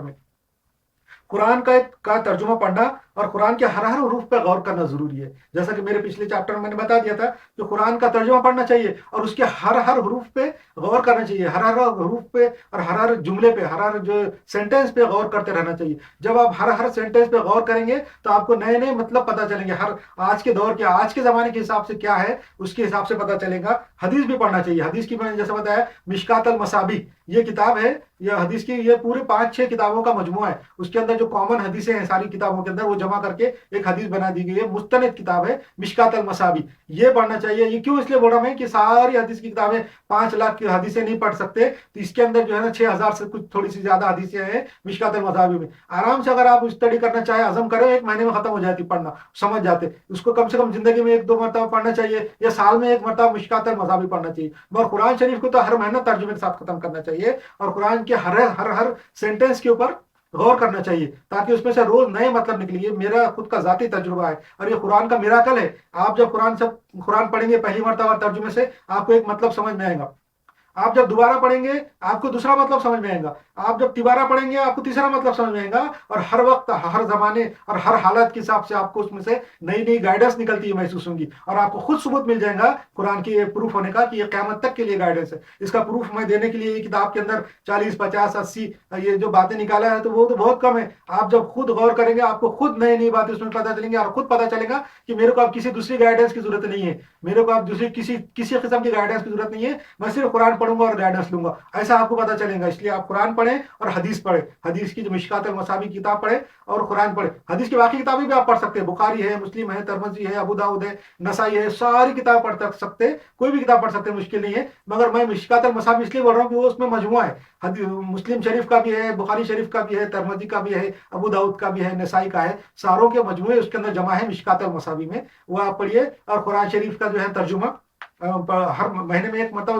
में कुरान का तर्जुमा पढ़ना और कुरान के हर हरूफ पर गौर करना जरूरी है। जैसा कि मेरे पिछले चैप्टर में मैंने बता दिया था कि कुरान का तर्जुमा पढ़ना चाहिए और उसके हर हरूफ पे गौर करना चाहिए, हर हरूफ पे और हर जुमले पे, हर जो सेंटेंस पे गौर करते रहना चाहिए। जब आप हर सेंटेंस पे गौर करेंगे तो आपको नए नए मतलब पता चलेंगे, हर आज के दौर के, आज के जमाने के हिसाब से क्या है उसके हिसाब से पता चलेगा। हदीस भी पढ़ना चाहिए। हदीस की मैंने जैसे बताया मिशकात अल मसाबी ये किताब है, ये हदीस की ये पूरे 5-6 किताबों का मजमुआ है। उसके अंदर जो कॉमन हदीसें हैं सारी किताबों के अंदर वो जमा करके एक हदीस बना दी गई है। मुस्तनद किताब है मिशकात अल मसाबी, ये पढ़ना चाहिए। ये क्यों इसलिए बोल रहा हूं कि सारी हदीस की किताबें 5 लाख की हदीसें नहीं पढ़ सकते, तो इसके अंदर जो है ना 6,000 से कुछ थोड़ी सी ज्यादा हदीसें हैं मिशकात अल मसाबी में। आराम से अगर आप स्टडी करना चाहे, अज़म करें, 1 महीने में खत्म हो जाती पढ़ना, समझ जाते। उसको कम से कम जिंदगी में 1-2 मरतबा पढ़ना चाहिए या साल में 1 मरतबा मिशकात अल मसाबी पढ़ना चाहिए। मगर कुरान शरीफ को तो हर महीना तर्जुमे के साथ खत्म करना चाहिए और कुरान के हर सेंटेंस के ऊपर गौर करना चाहिए ताकि उसमें से रोज नए मतलब निकले। ये मेरा खुद का जाती तजुर्बा है और ये कुरान का मिराकल है। आप जब कुरान पढ़ेंगे पहली मरतबा तर्जुमे से, आपको एक मतलब समझ में आएगा। आप जब दोबारा पढ़ेंगे आपको दूसरा मतलब समझ में आएगा, आप जब तिबारा पढ़ेंगे आपको तीसरा मतलब समझ में आएगा। और हर वक्त, हर जमाने और हर हालत के हिसाब से आपको उसमें से नई नई गाइडेंस निकलती है, महसूस होंगी और आपको खुद सबूत मिल जाएगा कुरान की ये प्रूफ होने का कि ये क़यामत तक के लिए गाइडेंस है। इसका प्रूफ मैं देने के लिए किताब के अंदर 40, 50, 80 ये जो बातें निकाला है तो वो तो बहुत कम है। आप जब खुद गौर करेंगे आपको खुद नई नई बातें उसमें पता चलेंगी और खुद पता चलेगा कि मेरे को अब किसी दूसरी गाइडेंस की जरूरत नहीं है, मेरे को अब दूसरी किसी किस्म की गाइडेंस की जरूरत नहीं है, मैं सिर्फ कुरान पढ़ूंगा और गाइडेंस लूंगा, ऐसा आपको पता चलेगा। इसलिए आप कुरान पढ़ें और हदीस पढ़ें, हदीस की जो मिशकात अल मसाबी किताब पढ़ें और कुरान पढ़ें। हदीस की बाकी किताबें भी आप पढ़ सकते हैं, बुखारी है, मुस्लिम है, तिरमिज़ी है, अबू दाऊद है, नसाई है, सारी किताब पढ़ सकते हैं, कोई भी किताब पढ़ सकते हैं, मुश्किल नहीं है। मगर मैं मिशकात अल मसाबी इसलिए बोल रहा हूँ कि वो उसमें मजमुआ है, मुस्लिम शरीफ का भी है, बुखारी शरीफ का भी है, तिरमिज़ी का भी है, अबू दाऊद का भी है, नसाई का है, सारों के मजमुए उसके अंदर जमा है मिशकात अल मसाबी में। वो आप पढ़िए और कुरान शरीफ का जो है तर्जुमा हर महीने में 1 मरतबा